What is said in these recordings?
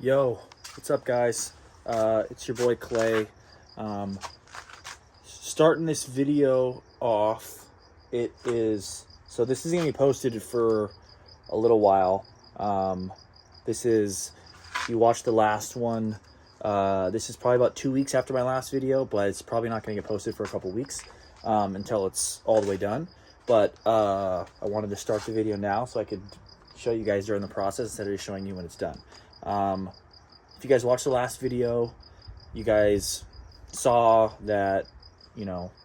Yo, what's up, guys? It's your boy Clay. Starting this video off, this is gonna be posted for a little while. You watched the last one. This is probably about 2 weeks after my last video, but it's probably not gonna get posted for a couple weeks until it's all the way done. But I wanted to start the video now so I could show you guys during the process instead of just showing you when it's done. If you guys watched the last video, you guys saw that,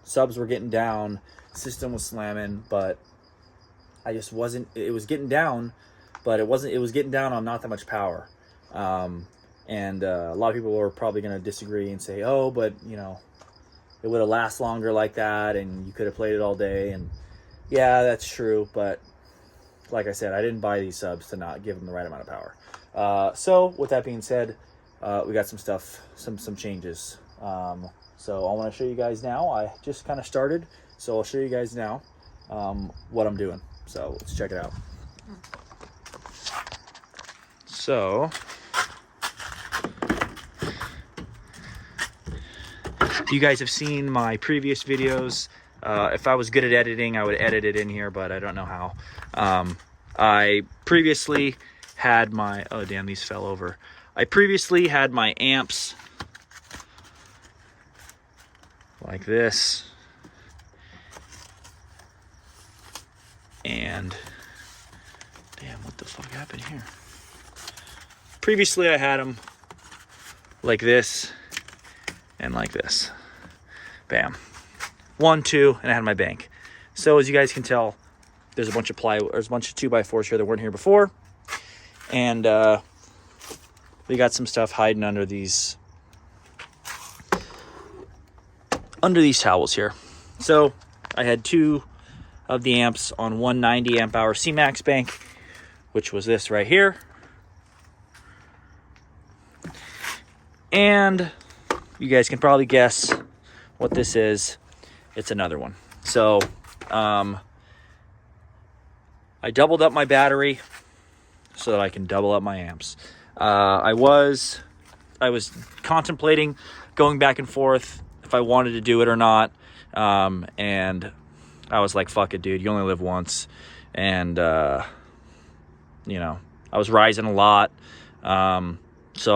subs were getting down, system was slamming, but it was getting down, but it was getting down on not that much power. And a lot of people were probably going to disagree and say, oh, but, it would have lasted longer like that, and you could have played it all day. And yeah, that's true, but like I said, I didn't buy these subs to not give them the right amount of power. So with that being said, we got some stuff, some changes. So I want to show you guys now. I just kind of started, so I'll show you guys now what I'm doing. So let's check it out. So you guys have seen my previous videos. If I was good at editing, I would edit it in here, but I don't know how. I previously had my, oh damn, these fell over. I previously had my amps like this. And damn, what the fuck happened here? Previously I had them like this and like this. Bam. 1, 2, and I had my bank. So as you guys can tell, there's a bunch of 2x4s here that weren't here before. And we got some stuff hiding under these towels here. So I had 2 of the amps on 190 amp hour C-Max bank, which was this right here. And you guys can probably guess what this is. It's another one. So I doubled up my battery so that I can double up my amps. I was contemplating going back and forth if I wanted to do it or not. And I was like, fuck it, dude. You only live once. And, I was rising a lot. So I'm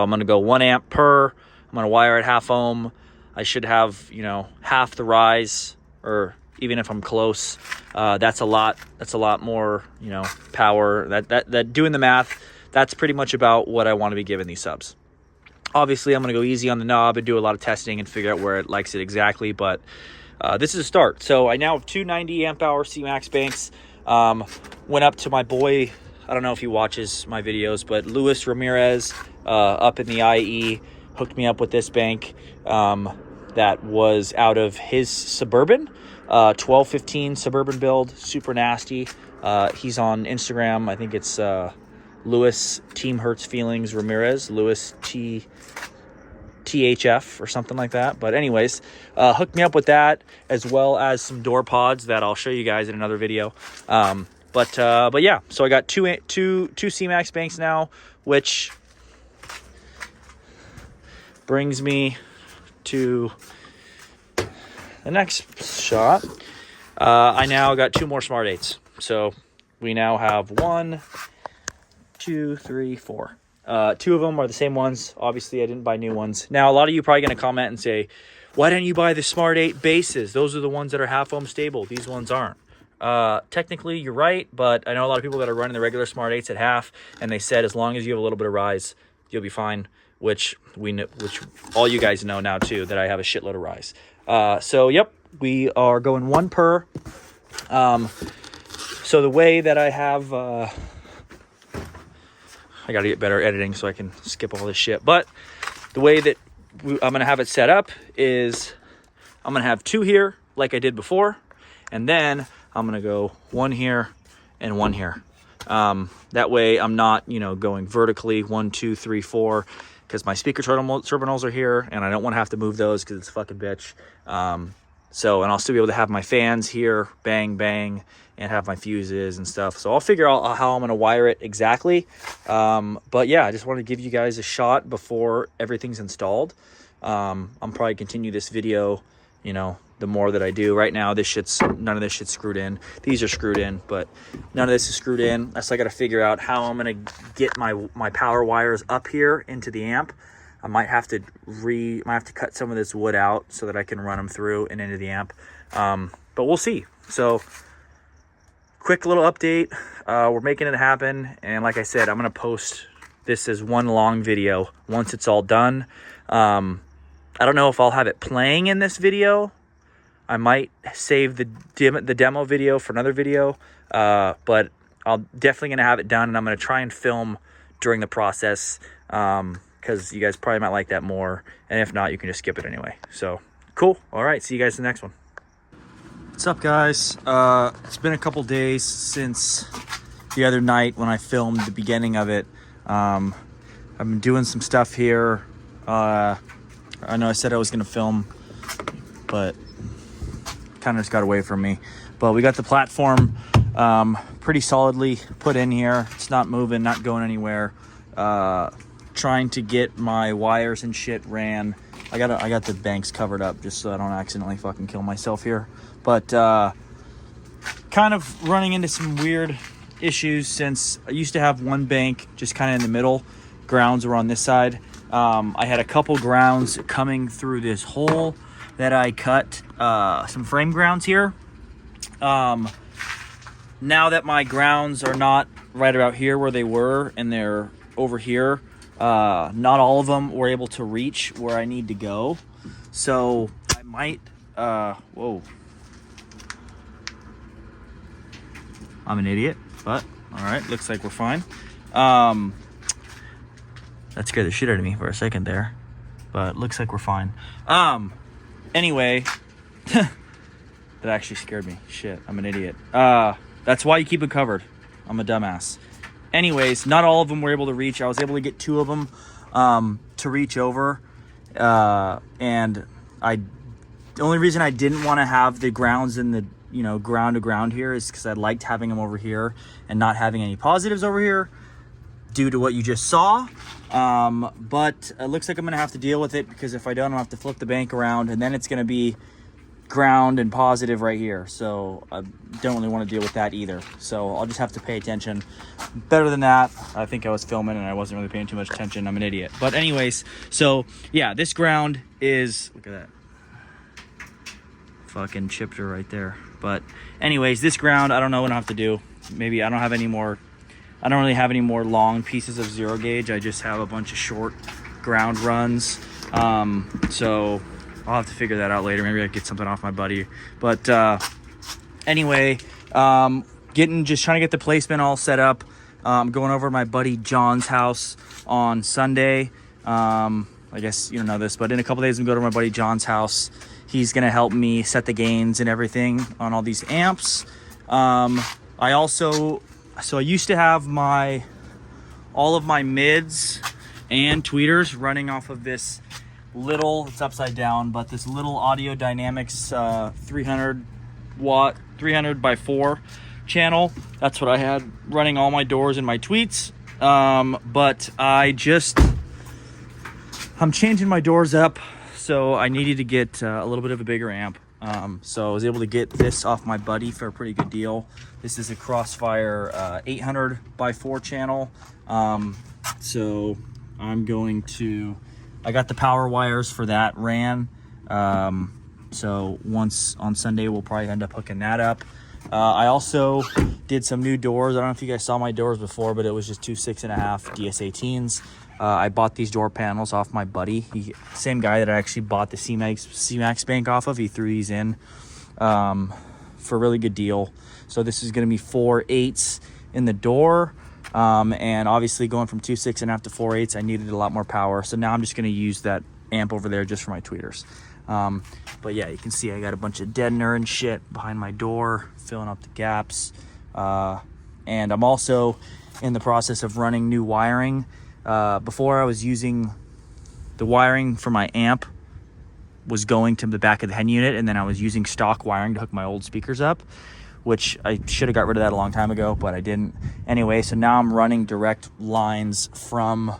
going to go 1 amp per. I'm going to wire at half ohm. I should have, half the rise, or even if I'm close. That's a lot more, power. That doing the math, that's pretty much about what I want to be giving these subs. Obviously, I'm going to go easy on the knob and do a lot of testing and figure out where it likes it exactly, but this is a start. So I now have 290 amp hour C-Max banks. Went up to my boy, I don't know if he watches my videos, but Luis Ramirez up in the IE hooked me up with this bank that was out of his Suburban, 1215 Suburban build, super nasty. He's on Instagram. I think it's Luis Team Hurts Feelings Ramirez, Luis THF or something like that. But anyways, hooked me up with that, as well as some door pods that I'll show you guys in another video. But yeah, so I got two C-Max banks now, which brings me to the next shot. I now got 2 more Smart 8s. So we now have 1, 2, 3, 4. 2 of them are the same ones. Obviously, I didn't buy new ones. Now, a lot of you are probably going to comment and say, why didn't you buy the Smart 8 bases? Those are the ones that are half ohm stable. These ones aren't. Technically, you're right, but I know a lot of people that are running the regular Smart 8s at half, and they said as long as you have a little bit of rise, you'll be fine, which all you guys know now, too, that I have a shitload of rise. So, yep, we are going 1 per. So the way that I have... I got to get better editing so I can skip all this shit. But the way that I'm going to have it set up is I'm going to have 2 here like I did before. And then I'm going to go 1 here and 1 here. That way I'm not, going vertically 1, 2, 3, 4, because my speaker terminals are here and I don't want to have to move those because it's a fucking bitch. So, and I'll still be able to have my fans here, bang, bang, and have my fuses and stuff. So I'll figure out how I'm going to wire it exactly. But yeah, I just wanted to give you guys a shot before everything's installed. I'm probably continue this video, you know, the more that I do. Right now, none of this shit's screwed in. These are screwed in, but none of this is screwed in. So I got to figure out how I'm going to get my power wires up here into the amp. I might have to cut some of this wood out so that I can run them through and into the amp. But we'll see. So quick little update. We're making it happen. And like I said, I'm going to post this as one long video once it's all done. I don't know if I'll have it playing in this video. I might save the demo video for another video, but I'm definitely going to have it done, and I'm going to try and film during the process, because you guys probably might like that more, and if not, you can just skip it anyway. So, cool. All right, see you guys in the next one. What's up, guys? It's been a couple days since the other night when I filmed the beginning of it. I've been doing some stuff here. I know I said I was going to film, but kind of just got away from me. But we got the platform pretty solidly put in here. It's not moving, not going anywhere. Trying to get my wires and shit ran. I got the banks covered up just so I don't accidentally fucking kill myself here. But kind of running into some weird issues since I used to have one bank just kind of in the middle. Grounds were on this side. I had a couple grounds coming through this hole that I cut some frame grounds here. Now that my grounds are not right about here where they were and they're over here, not all of them were able to reach where I need to go. So I might, whoa. I'm an idiot, but all right, looks like we're fine. That scared the shit out of me for a second there, but looks like we're fine. Anyway, that actually scared me. Shit, I'm an idiot. That's why you keep it covered. I'm a dumbass. Anyways, not all of them were able to reach. I was able to get 2 of them to reach over. And the only reason I didn't want to have the grounds in the, you know, ground to ground here is because I liked having them over here and not having any positives over here due to what you just saw. But it looks like I'm going to have to deal with it, because if I don't, I'll have to flip the bank around, and then it's going to be ground and positive right here. So I don't really want to deal with that either. So I'll just have to pay attention. Better than that, I think I was filming and I wasn't really paying too much attention. I'm an idiot. But anyways, so yeah, this ground is, look at that. Fucking chipped her right there. But anyways, this ground, I don't know what I have to do. Maybe I don't really have any more long pieces of 0 gauge. I just have a bunch of short ground runs. So I'll have to figure that out later. Maybe I get something off my buddy. But anyway, just trying to get the placement all set up. Going over to my buddy John's house on Sunday. I guess you don't know this, but in a couple days I'm going to go to my buddy John's house. He's going to help me set the gains and everything on all these amps. So I used to have all of my mids and tweeters running off of this little, it's upside down, but this little Audio Dynamics 300 watt 300 by 4 channel. That's what I had running all my doors and my tweets. But I'm changing my doors up, so I needed to get a little bit of a bigger amp. So I was able to get this off my buddy for a pretty good deal. This is a Crossfire 800 by 4 channel. So I got the power wires for that ran. So once on Sunday, we'll probably end up hooking that up. I also did some new doors. I don't know if you guys saw my doors before, but it was just 2 6.5 DS18s. I bought these door panels off my buddy. Same guy that I actually bought the C-Max bank off of. He threw these in for a really good deal. So this is going to be 4 8s in the door. And obviously going from 2 6.5 to 4 8s, I needed a lot more power. So now I'm just going to use that amp over there just for my tweeters. But yeah, you can see I got a bunch of deadener and shit behind my door, filling up the gaps. And I'm also in the process of running new wiring. Before I was using the wiring for my amp was going to the back of the head unit, and then I was using stock wiring to hook my old speakers up, which I should have got rid of that a long time ago, but I didn't. Anyway, so now I'm running direct lines from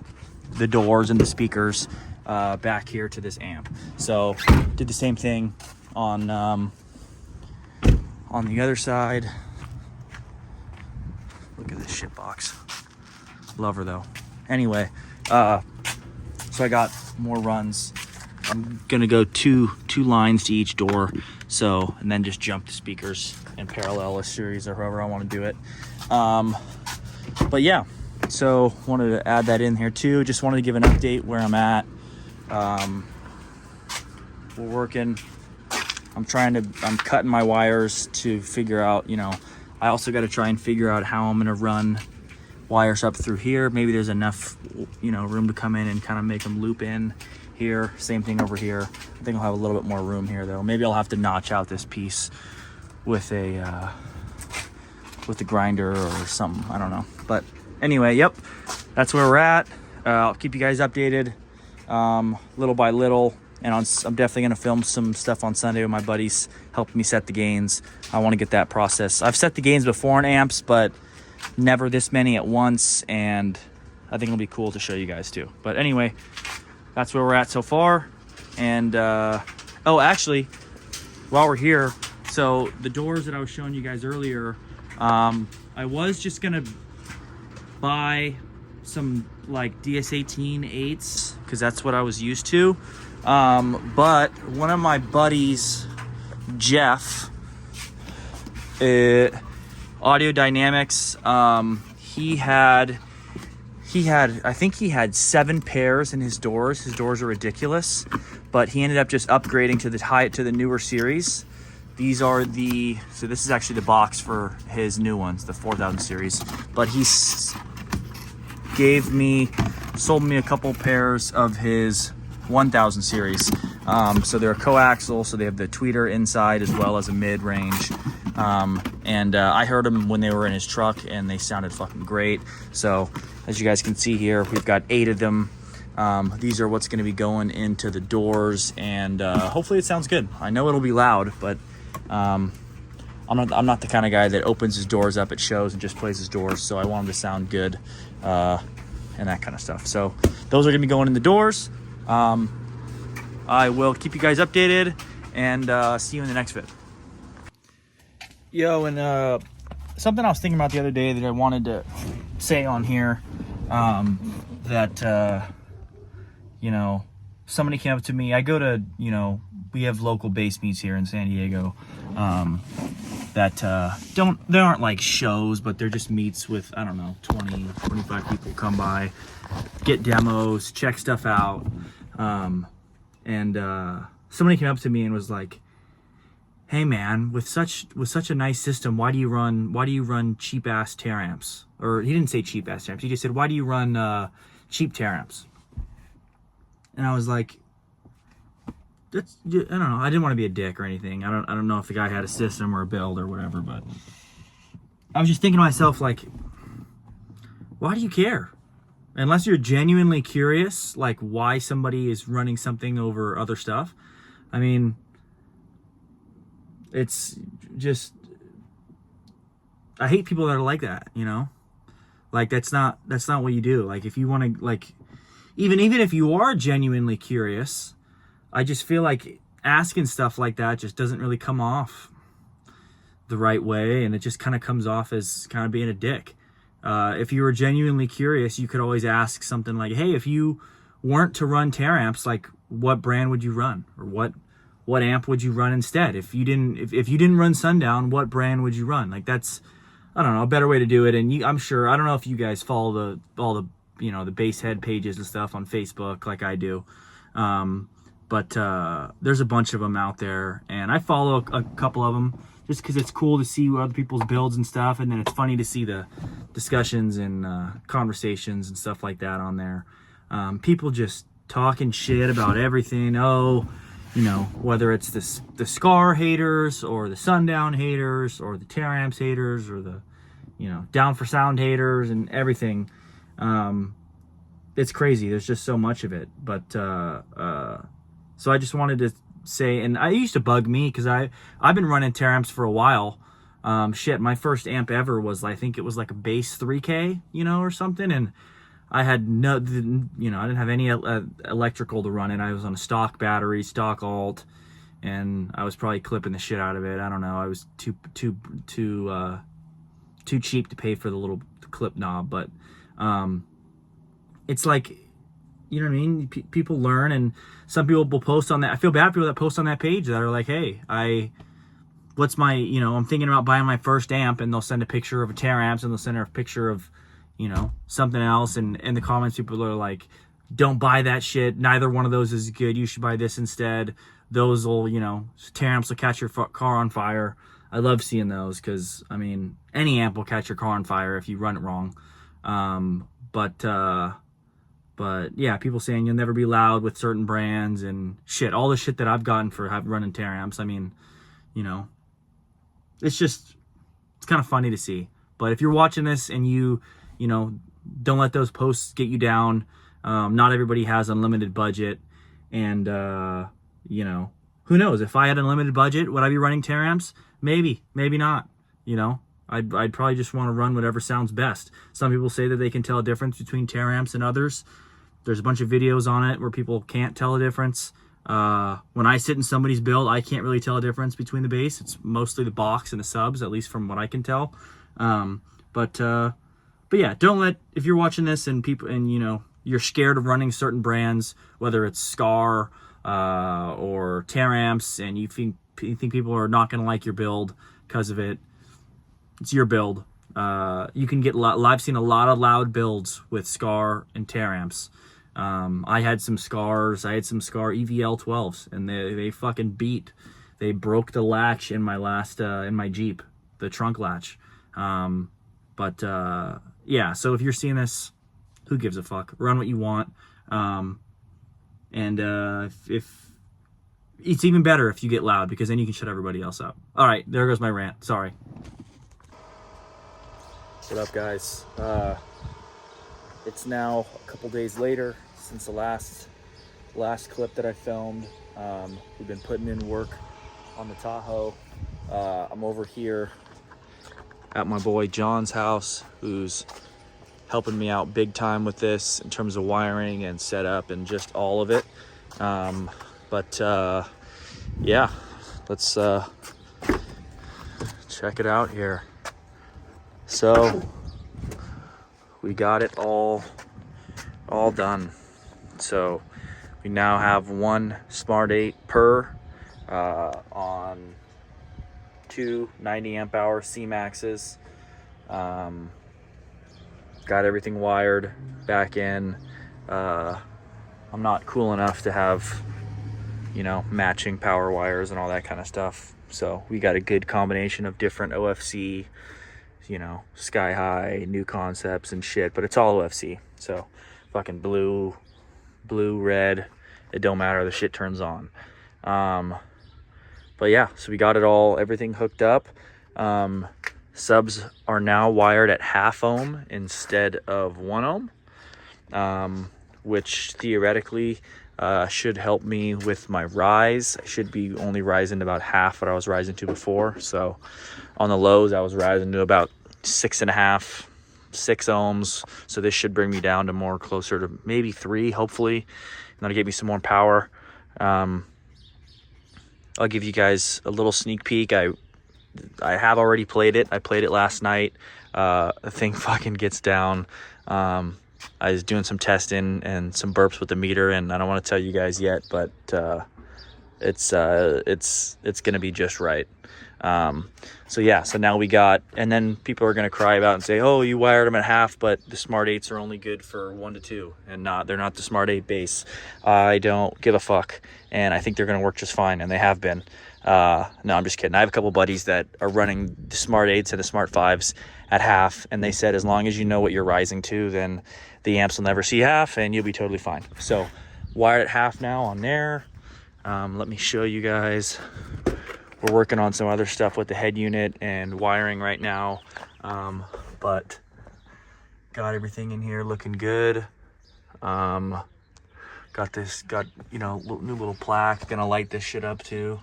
the doors and the speakers back here to this amp. So did the same thing on the other side. Look at this shit box. Love her though. Anyway, so I got more runs. I'm gonna go two lines to each door, so, and then just jump the speakers in parallel a series or however I want to do it. But yeah, so wanted to add that in here too. Just wanted to give an update where I'm at. We're working. I'm cutting my wires to figure out, you know, I also got to try and figure out how I'm gonna run wires up through here. Maybe there's enough, you know, room to come in and kind of make them loop in here. Same thing over here. I think I'll have a little bit more room here though. Maybe I'll have to notch out this piece with a grinder or something. I don't know. But anyway, yep, that's where we're at. I'll keep you guys updated little by little. And I'm definitely going to film some stuff on Sunday with my buddies, helping me set the gains. I want to get that process. I've set the gains before in amps, but never this many at once. And I think it'll be cool to show you guys too. But anyway, that's where we're at so far. And, oh, actually, while we're here, so the doors that I was showing you guys earlier, I was just going to buy some like DS18 8s because that's what I was used to. But one of my buddies, Jeff, Audio Dynamics, he had, I think he had 7 pairs in his doors. His doors are ridiculous, but he ended up just upgrading to the newer series. These are so this is actually the box for his new ones, the 4000 series, but he sold me a couple pairs of his 1000 series. So they're coaxial, so they have the tweeter inside as well as a mid-range. And I heard them when they were in his truck and they sounded fucking great. So as you guys can see here, we've got 8 of them. These are what's going to be going into the doors, and hopefully it sounds good. I know it'll be loud, but I'm not the kind of guy that opens his doors up at shows and just plays his doors, so I want them to sound good and that kind of stuff. So those are going to be going in the doors. I will keep you guys updated, and see you in the next vid. Yo, and something I was thinking about the other day that I wanted to say on here, that you know, somebody came up to me. I go to, you know, we have local bass meets here in San Diego, that they aren't like shows, but they're just meets with, I don't know, 20, 25 people come by, get demos, check stuff out. And somebody came up to me and was like, "Hey man, with such a nice system, why do you run cheap ass tear amps?" Or he didn't say cheap ass tear amps. He just said, "Why do you run cheap tear amps?" And I was like, I don't know. I didn't want to be a dick or anything. I don't know if the guy had a system or a build or whatever, but I was just thinking to myself, like, why do you care? Unless you're genuinely curious, like why somebody is running something over other stuff. I mean, it's just, I hate people that are like that, you know? Like that's not what you do. Like if you want to, like, even if you are genuinely curious, I just feel like asking stuff like that just doesn't really come off the right way, and it just kind of comes off as kind of being a dick. If you were genuinely curious, you could always ask something like, "Hey, if you weren't to run tear amps, like what brand would you run, or what amp would you run instead? If you didn't run Sundown, what brand would you run?" Like that's, I don't know, a better way to do it. And I'm sure, I don't know if you guys follow all the you know, the bass head pages and stuff on Facebook like I do. But there's a bunch of them out there, and I follow a couple of them just because it's cool to see other people's builds and stuff, and then it's funny to see the discussions and conversations and stuff like that on there. People just talking shit about everything. Oh, you know, whether it's the Scar haters or the Sundown haters or the tear amps haters or the, you know, Down for Sound haters and everything. It's crazy. There's just so much of it. But so I just wanted to say, and I used to bug me because I've been running tear amps for a while. Shit, my first amp ever was, I think it was like a bass 3K, you know, or something, and I had no, you know, I didn't have any electrical to run it. I was on a stock battery, stock alt, and I was probably clipping the shit out of it. I don't know. I was too cheap to pay for the little clip knob, but it's like, you know what I mean? People learn, and some people will post on that. I feel bad for people that post on that page that are like, hey, what's my, you know, I'm thinking about buying my first amp, and they'll send a picture of a tear amps, and they'll send a picture of, you know, something else, and in the comments people are like, don't buy that shit, neither one of those is good, you should buy this instead, those will, you know, tear amps will catch your car on fire. I love seeing those because, I mean, any amp will catch your car on fire if you run it wrong. But yeah, people saying you'll never be loud with certain brands and shit, all the shit that I've gotten for running tear amps. I mean, you know, it's kind of funny to see. But if you're watching this and you know, don't let those posts get you down. Not everybody has unlimited budget, and you know, who knows? If I had unlimited budget, would I be running tear amps? Maybe, maybe not. You know, I'd probably just want to run whatever sounds best. Some people say that they can tell a difference between tear amps and others. There's a bunch of videos on it where people can't tell a difference. When I sit in somebody's build, I can't really tell a difference between the bass. It's mostly the box and the subs, at least from what I can tell. But yeah, don't let, if you're watching this and you know, you're scared of running certain brands, whether it's Scar or tear amps, and you think people are not going to like your build because of it, it's your build. You can get I've seen a lot of loud builds with Scar and tear amps. I had some Scar EVL 12s, and they fucking beat. They broke the latch in my last in my Jeep, the trunk latch. Yeah, so if you're seeing this, who gives a fuck? Run what you want. If it's even better if you get loud, because then you can shut everybody else up. All right, there goes my rant. Sorry. What up, guys? It's now a couple days later since the last clip that I filmed. We've been putting in work on the Tahoe. I'm over here at my boy John's house, who's helping me out big time with this in terms of wiring and setup and just all of it. Yeah, let's check it out here. So we got it all done. So we now have one Smart 8 per on two 90 amp hour C-Maxes. Got everything wired back in. I'm not cool enough to have, you know, matching power wires and all that kind of stuff. So we got a good combination of different OFC, you know, Sky High, new concepts and shit, but it's all OFC. So fucking blue, red, it don't matter, the shit turns on. But yeah, so we got everything hooked up. Subs are now wired at 0.5 ohm instead of 1 ohm, which theoretically should help me with my rise. I should be only rising to about half what I was rising to before. So on the lows, I was rising to about 6.5, 6 ohms. So this should bring me down to more closer to maybe 3, hopefully. And that'll give me some more power. I'll give you guys a little sneak peek. I have already played it. I played it last night. The thing fucking gets down. I was doing some testing and some burps with the meter, and I don't want to tell you guys yet, but it's gonna be just right. So yeah, so now we got, and then people are gonna cry about and say, oh, you wired them at half, but the Smart 8s are only good for 1 to 2, and they're not the Smart 8 base. I don't give a fuck, and I think they're gonna work just fine, and they have been. No, I'm just kidding. I have a couple buddies that are running the Smart 8s and the Smart 5s at half, and they said as long as you know what you're rising to, then the amps will never see half and you'll be totally fine. So wired at half now on there. Let me show you guys. We're working on some other stuff with the head unit and wiring right now, but got everything in here looking good. Got you know, new little plaque. Gonna light this shit up too.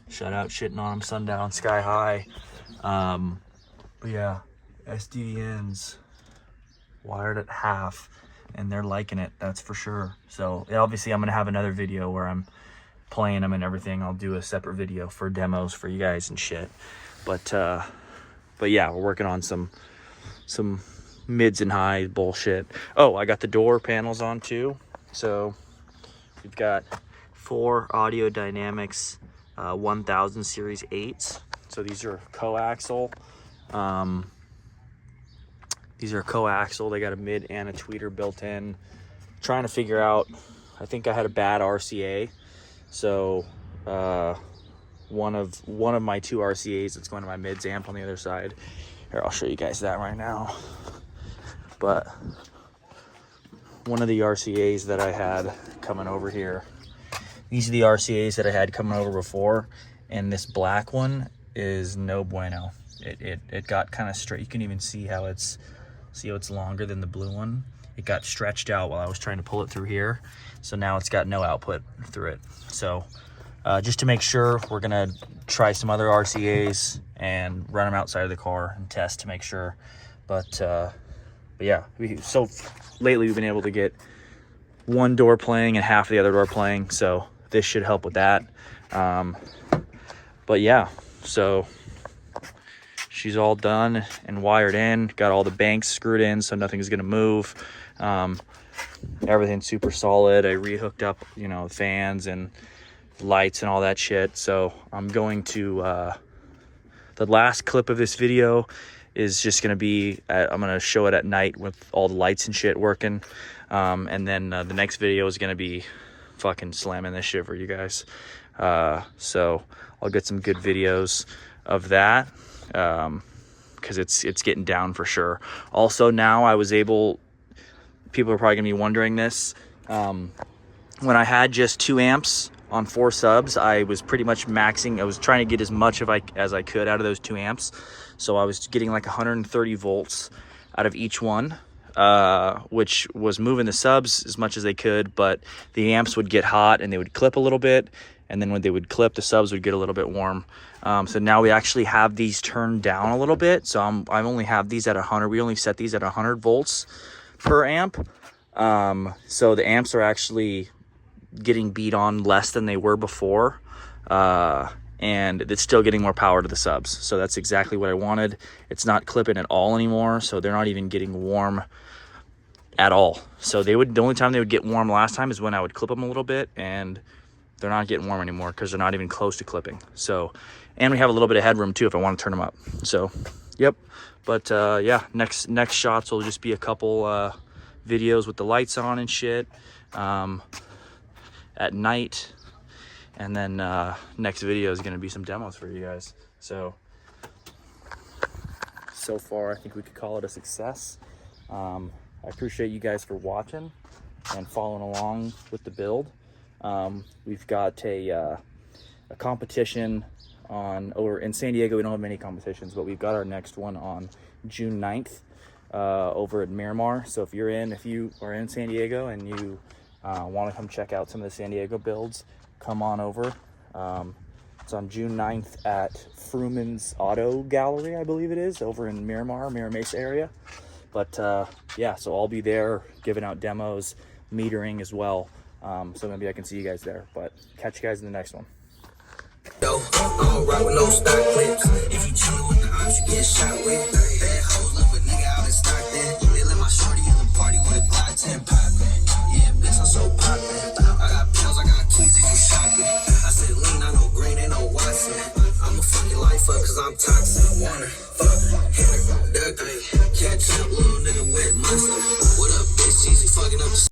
Shout out Shitting on 'em, Sundown, Sky High. But yeah, SDDN's wired at half, and they're liking it, that's for sure. So obviously I'm gonna have another video where I'm playing them and everything. I'll do a separate video for demos for you guys and shit. But yeah, we're working on some mids and highs bullshit. Oh, I got the door panels on too. So we've got 4 Audio Dynamics 1000 series 8s. So these are coaxial. These are coaxial. They got a mid and a tweeter built in. Trying to figure out, I think I had a bad RCA. So one of my 2 RCAs that's going to my mids amp on the other side. Here, I'll show you guys that right now. But one of the RCAs that I had coming over here, these are the RCAs that I had coming over before, and this black one is no bueno. It got kind of straight. You can even see how it's longer than the blue one. It got stretched out while I was trying to pull it through here, so now it's got no output through it. So just to make sure, we're gonna try some other RCAs and run them outside of the car and test to make sure. But yeah, so lately we've been able to get one door playing and half the other door playing, so this should help with that. But yeah, so she's all done and wired in, got all the banks screwed in so nothing's gonna move. Everything's super solid. I rehooked up, you know, fans and lights and all that shit. So I'm going to the last clip of this video is just gonna be I'm gonna show it at night with all the lights and shit working, and then the next video is gonna be fucking slamming this shit for you guys. So I'll get some good videos of that, because it's getting down for sure. Also, now I was able, people are probably gonna be wondering this, when I had just 2 amps on 4 subs, I was pretty much maxing. I was trying to get as much as I could out of those 2 amps. So I was getting like 130 volts out of each one, which was moving the subs as much as they could, but the amps would get hot and they would clip a little bit. And then when they would clip, the subs would get a little bit warm. So now we actually have these turned down a little bit. So I only have these at 100. We only set these at 100 volts per amp. So the amps are actually getting beat on less than they were before. And it's still getting more power to the subs. So that's exactly what I wanted. It's not clipping at all anymore. So they're not even getting warm at all. So the only time they would get warm last time is when I would clip them a little bit, and they're not getting warm anymore because they're not even close to clipping. So, and we have a little bit of headroom too if I want to turn them up. So, yep. But yeah, next shots will just be a couple videos with the lights on and shit at night. And then next video is going to be some demos for you guys. So far, I think we could call it a success. I appreciate you guys for watching and following along with the build. We've got a competition over in San Diego. We don't have many competitions, but we've got our next one on June 9th over at Miramar. So if you are in San Diego and you want to come check out some of the San Diego builds, come on over. It's on June 9th at Fruman's Auto Gallery, I believe it is, over in Miramar Mesa area. But yeah, so I'll be there giving out demos, metering as well. So maybe I can see you guys there. But catch you guys in the next one. Yo, I don't rock with no stock clips. If you chillin' with the ops, you get shot with. Bad hoes love a nigga out in Stockton. They let my shorty in the party with a Glock 10 poppin'. Yeah, bitch, I'm so poppin'. I got pills, I got keys if you shopping. I said lean, I know green, ain't no Watson. I'ma fuck your life up cause I'm toxic. Wanna fuck, hit her, duck, catch up, little nigga with monster. What up, bitch, easy fucking up the